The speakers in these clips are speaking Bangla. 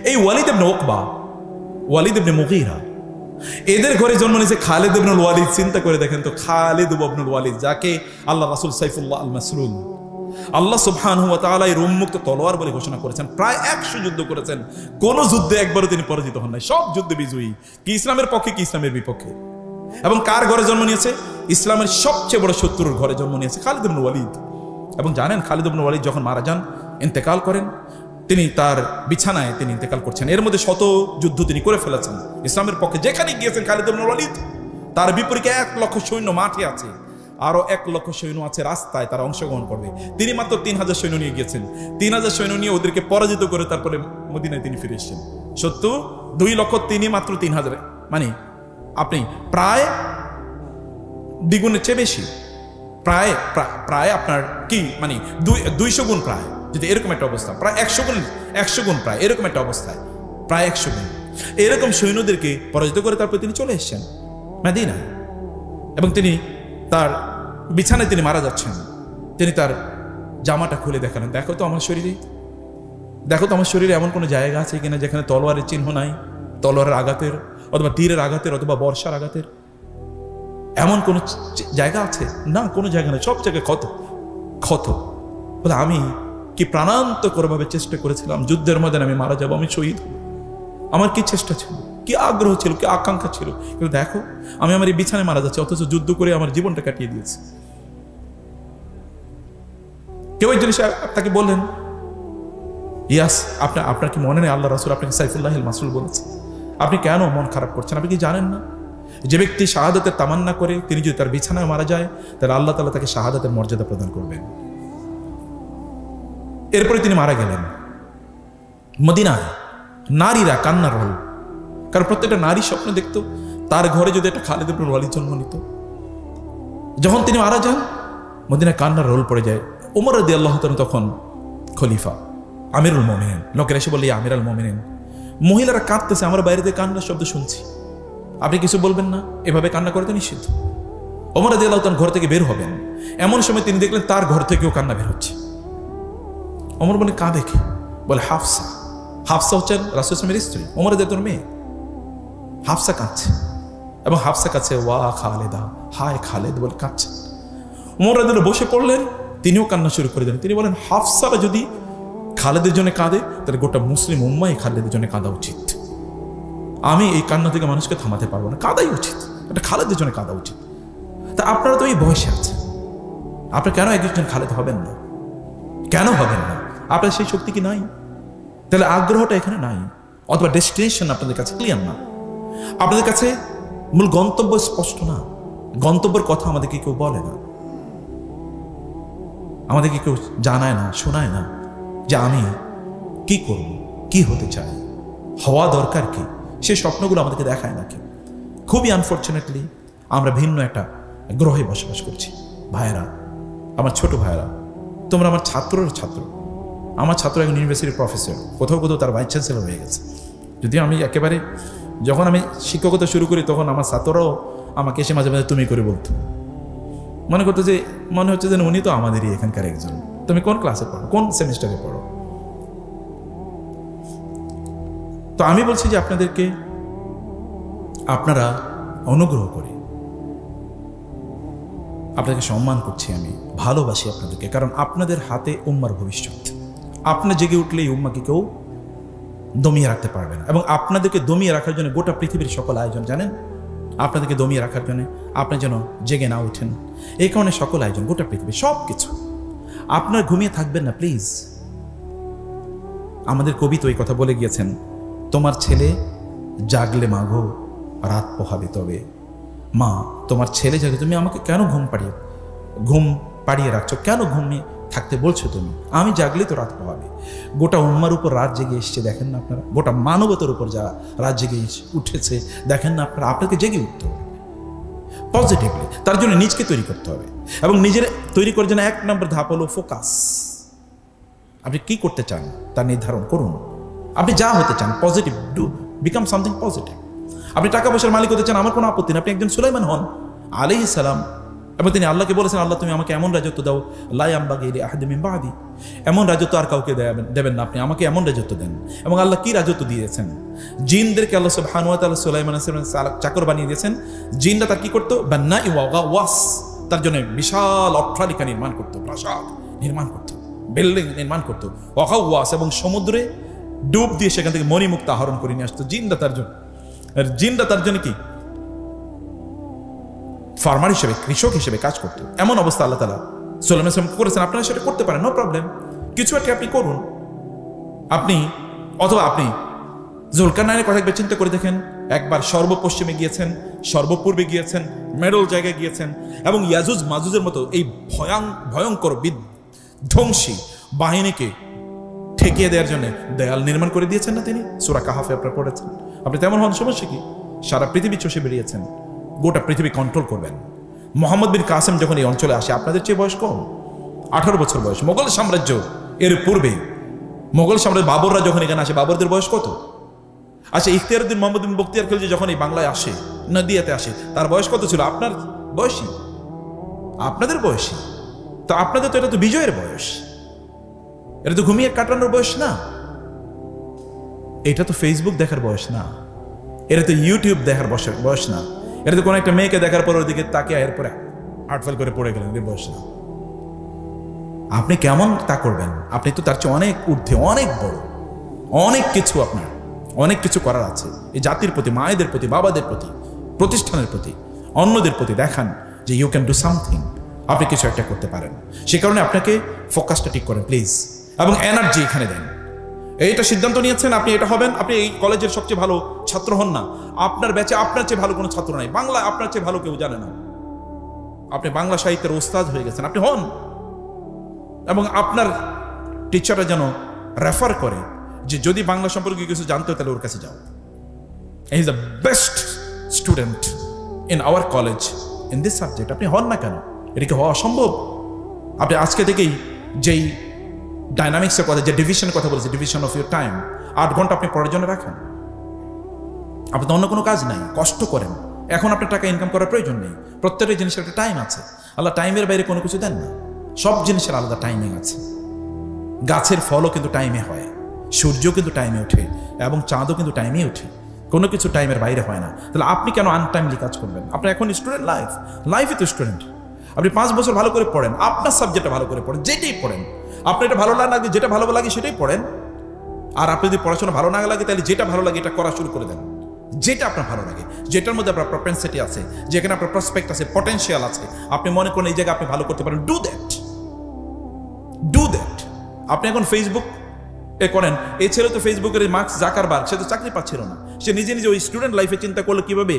এই ওয়ালিদ ইবনে উকবা, ওয়ালিদ ইবনে মুগীরা, এদের ঘরে জন্ম নিয়েছে খালিদ ইবনুল ওয়ালিদ। চিন্তা করে দেখেন তো, খালিদ ইবনুল ওয়ালিদ, যাকে আল্লাহ রাসূল সাইফুল্লাহ আল মাসলুল, আল্লাহ সুবহানাহু ওয়া তাআলা এর উন্মুক্ত তলোয়ার বলে ঘোষণা করেছেন। প্রায় 100 যুদ্ধ করেছেন, কোন যুদ্ধে একবারও তিনি পরাজিত হন নাই, সব যুদ্ধে বিজয়ী। কি ইসলামের পক্ষে, কি ইসলামের বিপক্ষে। এবং কার ঘরে জন্ম নিয়েছে? ইসলামের সবচেয়ে বড় শত্রুর ঘরে জন্ম নিয়েছে খালিদ ইবনুল ওয়ালিদ। এবং জানেন, খালিদ ইবনুল ওয়ালিদ যখন মারা যান, ইন্তেকাল করেন, তিনি তার বিছানায় তিনি ইন্তেকাল করছেন। এর মধ্যে শত যুদ্ধ তিনি করে ফেলেছেন ইসলামের পক্ষে। যেখানে গিয়েছেন খালিদ ইবনুল ওয়ালিদ, তার বিপরীতে 1 লক্ষ সৈন্য মাঠে আছে, আরো 1 লক্ষ সৈন্য আছে রাস্তায়, তারা অংশগ্রহণ করবে। তিনি মাত্র 3000 সৈন্য নিয়ে গিয়েছেন। 3000 সৈন্য নিয়ে ওদেরকে পরাজিত করে তারপরে মদিনায় তিনি ফিরে এসেছেন। সত্য 2 লক্ষ, তিনি মাত্র 3000, মানে আপনি প্রায় দ্বিগুণের চেয়ে বেশি, প্রায় প্রায় আপনার কি মানে 200 গুণ, প্রায় যদি এরকম একটা অবস্থা, প্রায় 100 গুণ প্রায় এরকম একটা অবস্থায়, প্রায় 100 গুণ এরকম সৈন্যদেরকে পরাজিত করে তারপরে তিনি চলে এসেছেন মদিনায়। এবং তিনি তার বিছানায় তিনি মারা যাচ্ছেন, তিনি তার জামাটা খুলে দেখালেন, দেখো তো আমার শরীরে, দেখো তো আমার শরীরে এমন কোনো জায়গা আছে কিনা যেখানে তলোয়ারের চিহ্ন নাই, তলোয়ারের আঘাতের অথবা তীরের আঘাতের অথবা বর্ষার আঘাতের এমন কোন জায়গা আছে? না, কোনো জায়গা নেই, সব জায়গায় ক্ষত ক্ষত। বলে আমি কি প্রাণান্তকরভাবে চেষ্টা করেছিলাম, যুদ্ধের মধ্যে আমি মারা যাবো, আমি শহীদ হব, আমার কি চেষ্টা ছিল, কি আগ্রহ ছিল, কি আকাঙ্ক্ষা ছিল, কিন্তু দেখো আমি আমার এই বিছানায় মারা যাচ্ছি, অথচ যুদ্ধ করে আমার জীবনটা কাটিয়ে দিয়েছি। কেউ একজন তাকে বললেন, ইয়াস, আপনার কি মনে নেই আল্লাহ রাসূল আপনাকে সাইফুল্লাহ আল মাসলুল বলেছে? আপনি কেন মন খারাপ করছেন? আপনি কি জানেন না যে ব্যক্তি শাহাদাতের তামান্না করে তিনি যদি তার বিছানায় মারা যায়, তাহলে আল্লাহ তাআলা তাকে শাহাদাতের মর্যাদা প্রদান করবেন। এরপরে তিনি মারা গেলেন। মদিনায় নারীরা কান্নার রোল, কারণ প্রত্যেকটা নারী স্বপ্ন দেখতো তার ঘরে যদি একটা খালিদ ইবনুল ওয়ালিদ জন্ম নিত। যখন তিনি মারা যান, মদিনায় কান্নার রোল পড়ে যায়। ওমর রাদিয়াল্লাহু তাআলা তখন খলিফা, আমিরুল মুমিনিন। লোকেরা এসে বলে, আমিরুল মুমিনিন, মহিলারা কাঁদতেছে, আমরা বাইরে থেকে কান্নার শব্দ শুনছি, আপনি কিছু বলবেন না? এভাবে কান্না করে তো নিষিদ্ধ। ওমর রাদিয়াল্লাহু তাআলা ঘর থেকে বের হবেন, এমন সময় তিনি দেখলেন তার ঘর থেকেও কান্না বের হচ্ছে। ওমর বলে, কাঁদে কে? বলে হাফসা। হাফসা হচ্ছেন রাসূল সাল্লাল্লাহু আলাইহি ওয়াসাল্লামের স্ত্রী, ওমর রাদিয়াল্লাহু তাআলার মেয়ে। হাফসা কাঁদছে, এবং হাফসা কাছে ওয়া খালেদা, হায় খালেদ বলে কাঁদছে। ওমর রাদিয়াল্লাহু বসে পড়লেন, তিনিও কান্না শুরু করে দিলেন। তিনি বলেন, হাফসারা যদি খালেদের জন্য কাঁদে, তাহলে গোটা মুসলিম উম্মাই খালেদের জন্য কাঁদা উচিত। আমি এই কান্না থেকে মানুষকে থামাতে পারবো না, কাঁদাই উচিত, এটা খালেদের জন্য কাঁদা উচিত। তা আপনারা তো এই বয়সে আছেন, আপনারা কেন একজন খালেদ হবেন না? কেন হবেন না? আপনার সেই শক্তি কি নাই? তাহলে আগ্রহটা এখানে নাই, অথবা ডেস্টিনেশন আপনাদের কাছে ক্লিয়ার না, আপনাদের কাছে মূল গন্তব্য স্পষ্ট না। গন্তব্যের কথা আমাদেরকে কেউ বলে না, আমাদেরকে কেউ জানায় না, শোনায় না যে আমি কি করব, কি হতে চাই, হওয়া দরকার কি, সেই স্বপ্নগুলো আমাদেরকে দেখায় না কেউ। খুবই আনফর্চুনেটলি আমরা ভিন্ন একটা গ্রহে বসবাস করছি। ভাইয়েরা, আমার ছোট ভাইয়েরা, তোমরা আমার ছাত্রের ছাত্র। আমার ছাত্র একজন ইউনিভার্সিটির প্রফেসর, কোথাও কোথাও তার ভাইস চ্যান্সেলর হয়ে গেছে। যদিও আমি একেবারে, যখন আমি শিক্ষকতা শুরু করি তখন আমার ছাত্ররাও আমাকে এসে মাঝে মাঝে তুমি করে বলতো, মনে করতো যে মনে হচ্ছে যেন উনি তো আমাদেরই এখানকার একজন। তুমি কোন ক্লাসে পড়ো, কোন সেমিস্টারে পড়ো? তো আমি বলছি যে আপনাদেরকে, আপনারা অনুগ্রহ করে, আপনাকে সম্মান করছি, আমি ভালোবাসি আপনাদেরকে, কারণ আপনাদের হাতে উম্মার ভবিষ্যৎ। আপনার জেগে উঠলে এই উম্মাকে কেউ দমিয়ে রাখতে পারবে না। এবং আপনাদেরকে দমিয়ে রাখার জন্য গোটা পৃথিবীর সকল আয়োজন, জানেন, আপনাদেরকে দমিয়ে রাখার জন্য, আপনি যেন জেগে না ওঠেন, এই কারণে সকল আয়োজন, গোটা পৃথিবীর সব কিছু। আপনার ঘুমিয়ে থাকবেন না প্লিজ। আমাদের কবি তো এই কথা বলে গিয়েছেন, তোমার ছেলে জাগলে মাগো রাত পোহাবে তবে। মা, তোমার ছেলে জাগে, তুমি আমাকে কেন ঘুম পাড়িয়ে রাখছো, কেন ঘুমিয়ে থাকতে বলছো তুমি? আমি জাগলে তো রাত পোহাবে। গোটা উম্মার উপর রাত জেগে এসছে, দেখেন না আপনারা? গোটা মানবতার উপর যারা রাত জেগে উঠেছে, দেখেন না আপনারা? আপনাকে জেগে উঠতে হবে পজিটিভলি, তার জন্য নিজকে তৈরি করতে হবে। এবং নিজের তৈরি করার জন্য 1 নম্বর ধাপ হলো ফোকাস। আপনি কি করতে চান তা নির্ধারণ করুন। আপনি যা হতে চান, positive, do become something positive. আপনি টাকা পয়সার মালিক হতে চান, আমার কোনো আপত্তি নেই, আপনি একজন সুলাইমান হন আলাইহিস সালাম। এবং তিনি আল্লাহকে বলেছেন, আল্লাহ তুমি আমাকে এমন রাজত্ব দাও, লা ইয়ামবাগি লিআহাদিন মিন বাদি, এমন রাজত্ব আর কাউকে দেবেন না আপনি, আমাকে এমন রাজত্ব দেন। এবং আল্লাহ কি রাজত্ব দিয়েছেন? জিনদেরকে আল্লাহ সুবহানাহু ওয়া তাআলা সুলাইমান আলাইহিস সালাম চাকর বানিয়ে দিয়েছেন। জিনরা তার কি করতো? বান্নাই ওয়া গাওয়াস, তার জন্য বিশাল অট্টালিকা নির্মাণ করতো, প্রাসাদ নির্মাণ করতো, বিল্ডিং নির্মাণ করতো। ওয়া গাওয়াস, এবং সমুদ্রে ডুব দিয়ে সেখান থেকে মণিমুক্তা আহরণ করে নিয়ে আসতো জিনরা তার জন্য। আর জিনরা তার জন্য কি ফার্মার হিসেবে, কৃষক হিসেবে কাজ করতো। এমন অবস্থা আল্লাহ তাআলা সুলাইমান আলাইহিস করেছেন। আপনারা সেটা করতে পারেন, নো প্রবলেম, কিছু একটা আপনি করুন। আপনি অথবা আপনি জুলকারনাইনের কথা একবার চিন্তা করে দেখেন, একবার সর্বপশ্চিমে গিয়েছেন, সর্বপূর্বে গিয়েছেন, মেডল জায়গায় গিয়েছেন, এবং ইয়াজুজ মাজুজের মতো এই ভয়ঙ্কর বিধ্বংসী বাহিনীকে ঠেকিয়ে দেওয়ার জন্য দেয়াল নির্মাণ করে দিয়েছেন না তিনি? সূরা কাহাফে আপনারা পড়েছেন। আপনি তেমন হন, সমস্যা কি? সারা পৃথিবী চষে বেরিয়েছেন, গোটা পৃথিবী কন্ট্রোল করবেন। মোহাম্মদ বিন কাসেম যখন এই অঞ্চলে আসে, আপনাদের চেয়ে বয়স কম, 18 বছর বয়স। মোগল সাম্রাজ্য এর পূর্বে, মোগল সাম্রাজ্য বাবররা যখন এখানে আসে, বাবরদের বয়স কত? আচ্ছা, ইখতিয়ারউদ্দিন মোহাম্মদ বিন বখতিয়ার খিলজি যখন এই বাংলায় আসে, নদিয়াতে আসে, তার বয়স কত ছিল? আপনার বয়সী, আপনাদের বয়সী। তো আপনাদের তো এটা তো বিজয়ের বয়স, এটা তো ঘুমিয়ে কাটানোর বয়স না, এটা তো ফেসবুক দেখার বয়স না, এটা তো ইউটিউব দেখার বয়স না, এটা তো কোনো একটা মেয়েকে দেখার পর ওর দিকে তাকে এরপরে আটফেল করে পড়ে গেলেন, বয়স না। আপনি কেমন তা করবেন? আপনি তো তার চেয়ে অনেক ঊর্ধ্বে, অনেক বড়, অনেক কিছু, আপনার অনেক কিছু করার আছে। এই জাতির প্রতি, মায়েদের প্রতি, বাবাদের প্রতি, প্রতিষ্ঠানের প্রতি, অন্যদের প্রতি দেখান যে ইউ ক্যান ডু সামথিং, আপনি কিছু একটা করতে পারেন। সে কারণে আপনাকে ফোকাসটা ঠিক করেন প্লিজ, এবং এনার্জি এখানে দেন। এইটা সিদ্ধান্ত নিয়েছেন আপনি এটা হবেন, আপনি এই কলেজের সবচেয়ে ভালো ছাত্র হন না, আপনার ব্যাচে আপনার চেয়ে ভালো কোনো ছাত্র নাই, বাংলা আপনার চেয়ে ভালো কেউ জানে না, আপনি বাংলা সাহিত্যের ওস্তাদ হয়ে গেছেন, আপনি হন। এবং আপনার টিচাররা যেন রেফার করে যে যদি বাংলা সম্পর্কে কিছু জানতে হয় তাহলে ওর কাছে যাও, he is the best student in our college in this subject. আপনি হন না কেন? এটা কি হওয়া অসম্ভব? আপনি আজকে থেকেই যেই ডাইনামিক্সের কথা, যে ডিভিশনের কথা বলেছে, ডিভিশন অফ ইউর টাইম, 8 ঘন্টা আপনি পড়ার জন্য রাখেন। আপনি তো অন্য কোনো কাজ নাই, কষ্ট করেন। এখন আপনার টাকা ইনকাম করার প্রয়োজন নেই, প্রত্যেকটা জিনিসের একটা টাইম আছে। আল্লাহ টাইমের বাইরে কোনো কিছু দেন না, সব জিনিসের আলাদা টাইমিং আছে। গাছের ফলও কিন্তু টাইমে হয়, সূর্য কিন্তু টাইমে ওঠে, এবং চাঁদও কিন্তু টাইমে ওঠে, কোনো কিছু টাইমের বাইরে হয় না। তাহলে আপনি কেন আনটাইমলি কাজ করবেন? আপনার এখন স্টুডেন্ট লাইফে তো স্টুডেন্ট। আপনি 5 বছর ভালো করে পড়েন, আপনার সাবজেক্টটা ভালো করে পড়েন, যেটাই পড়েন আপনার এটা ভালো লাগে, যেটা ভালো লাগে সেটাই পড়েন। আর আপনি যদি পড়াশোনা ভালো না লাগে, তাহলে যেটা ভালো লাগে এটা করা শুরু করে দেন, যেটা আপনার ভালো লাগে, যেটার মধ্যে আপনার প্রপেন্সিটি আছে, যেখানে আপনার প্রসপেক্ট আছে, পটেনশিয়াল আছে, আপনি মনে করেন এই জায়গায় আপনি ভালো করতে পারেন, ডু দ্যাট। আপনি এখন ফেসবুক করেন, এই ছেলে তো ফেসবুকের মার্ক জাকারবার্গ, সে তো চাকরি পাচ্ছিল না, সে নিজে নিজে ওই স্টুডেন্ট লাইফে চিন্তা করলো কিভাবে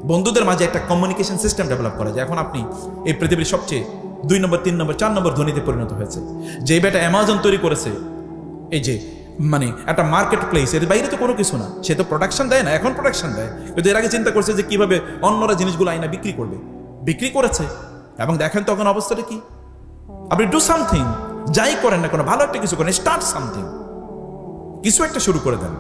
বন্ধুদের মাঝে একটা কমিউনিকেশন সিস্টেম ডেভেলপ করা যায়। এখন আপনি এই পৃথিবীর সবচেয়ে 2 নম্বর, 3 নম্বর, 4 নম্বর ধনীতে পরিণত হয়েছে। যে বেটা অ্যামাজন তৈরি করেছে, এই যে মানে একটা মার্কেট প্লেস, এর বাইরে তো কোনো কিছু না, সে তো প্রোডাকশন দেয় না, এখন প্রোডাকশন দেয়, কিন্তু এর আগে চিন্তা করছে যে কিভাবে অন্যরা জিনিসগুলো আইনা বিক্রি করবে, বিক্রি করেছে। এবং দেখেন তখন অবস্থাটা কি। আপনি ডু সামথিং, যাই করেন না কোনো, ভালো একটা কিছু করেন, স্টার্ট সামথিং, কিছু একটা শুরু করে দেন।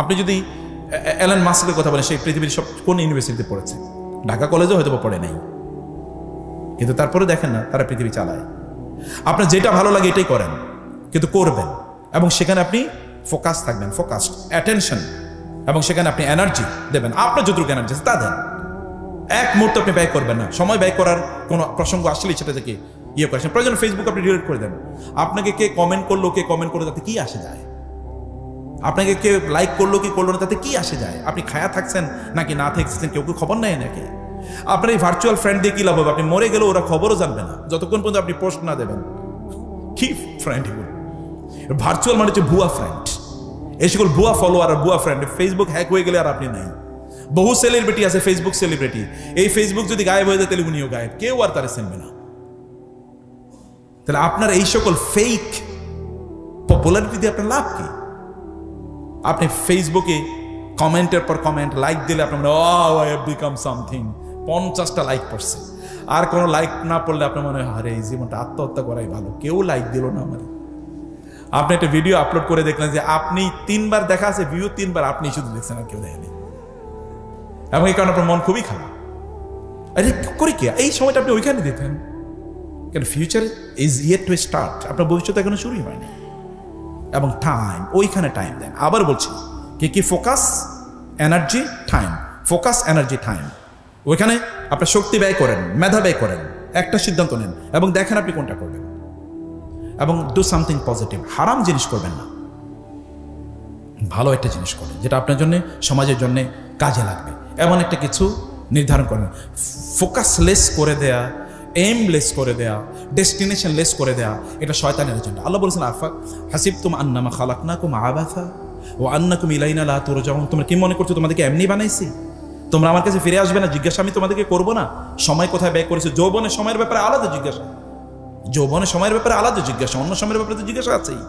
আপনি যদি এলন মাস্কের কথা বলেন, সেই পৃথিবীর সব কোন ইউনিভার্সিটিতে পড়েছে, ঢাকা কলেজেও হয়তো পড়ে নাই, কিন্তু তারপরে দেখেন না তারা পৃথিবী চালায়। আপনার যেটা ভালো লাগে এটাই করেন, কিন্তু করবেন, এবং সেখানে আপনি ফোকাস থাকবেন, ফোকাসড অ্যাটেনশন, এবং সেখানে আপনি এনার্জি দেবেন, আপনার যতটুকু এনার্জি আছে তা দেন। এক মুহূর্ত আপনি ব্যয় করবেন না, সময় ব্যয় করার কোনো প্রসঙ্গ আসলেই সেটা থেকে ইয়ে করেছেন। প্রয়োজন ফেসবুক আপনি ডিলিট করে দেন। আপনাকে কে কমেন্ট করলো, কে কমেন্ট করলো, তাতে কি আসে যায়? আপনাকে কে লাইক করলো কি করলো না, তাতে কি আসে যায়? আপনি খায়া থাকছেন নাকি না থাকছেন, কেউ খবর নেয় নাকি? আপনার এই ভার্চুয়াল ফ্রেন্ড দিয়ে কি লাভ হবে? আপনি মরে গেলেও ওরা খবরও জানবে না যতক্ষণ পর্যন্ত আপনি পোস্ট না দেবেন। কি ফ্রেন্ড এগুলো? ভার্চুয়াল মানে হচ্ছে ভুয়া ফ্রেন্ড। এই সকল ভুয়া ফলোয়ার আর ভুয়া ফ্রেন্ড, ফেসবুক হ্যাক হয়ে গেলে আর আপনি নাই। বহু সেলিব্রিটি আছে ফেসবুক সেলিব্রিটি, এই ফেসবুক যদি গায়েব হয়ে যায় তাহলে উনিও গায়েব, কেউ আর তারা চিনবে না। তাহলে আপনার এই সকল ফেক পপুলারিটি দিয়ে আপনার লাভ কি? আপনি ফেসবুকে কমেন্টের পর কমেন্ট, লাইক দিলে আপনার মনে হয় আই হ্যাভ বিকাম সামথিং, 50টা লাইক পড়ছে। আর কোনো লাইক না পড়লে আপনার মনে হয় আরে এই জীবনটা আত্মহত্যা করাই ভালো, কেউ লাইক দিল না আমার। আপনি একটা ভিডিও আপলোড করে দেখলেন যে আপনি 3 বার দেখা আছে, ভিউ 3 বার আপনি শুধু দেখছেন আর কেউ দেখেনি, এবং এই কারণে আপনার মন খুবই খারাপ। আরে করি কি, এই সময়টা আপনি ওইখানে দিতেন, কেন future is yet to start, আপনার ভবিষ্যৎ এখনো শুরুই হয়নি। এবং টাইম, ওইখানে টাইম দেন। আবার বলছি, কি focus, energy, time. Focus, energy, time. ওইখানে আপনার শক্তি ব্যয় করেন, মেধা ব্যয় করেন, একটা সিদ্ধান্ত নেন এবং দেখেন আপনি কোনটা করবেন। এবং ডু সামথিং পজিটিভ, হারাম জিনিস করবেন না, ভালো একটা জিনিস করেন যেটা আপনার জন্য, সমাজের জন্য কাজে লাগবে, এমন একটা কিছু নির্ধারণ করেন। ফোকাসলেস করে দেয়া, এইমলেস করে দেয়া, ডেস্টিনেশন লেস করে দেয়া, এটা শয়তানের এজেন্ডা। আল্লাহ বলেছেন আফা হাসিবতুম আন্নামা খালাকনাকুম আবাসা ওয়া আন্নাকুম ইলাইনা লা তুরজাউন, তোমরা কি মনে করছো তোমাদেরকে এমনি বানাইছি, তোমরা আমার কাছে ফিরে আসবে না, জিজ্ঞাসা আমি তোমাদেরকে করবো না? সময় কোথায় ব্যয় করেছে? যৌবনের সময়ের ব্যাপারে আলাদা জিজ্ঞাসা, যৌবনের সময়ের ব্যাপারে আলাদা জিজ্ঞাসা, অন্য সময়ের ব্যাপারে তো জিজ্ঞাসা আছেই।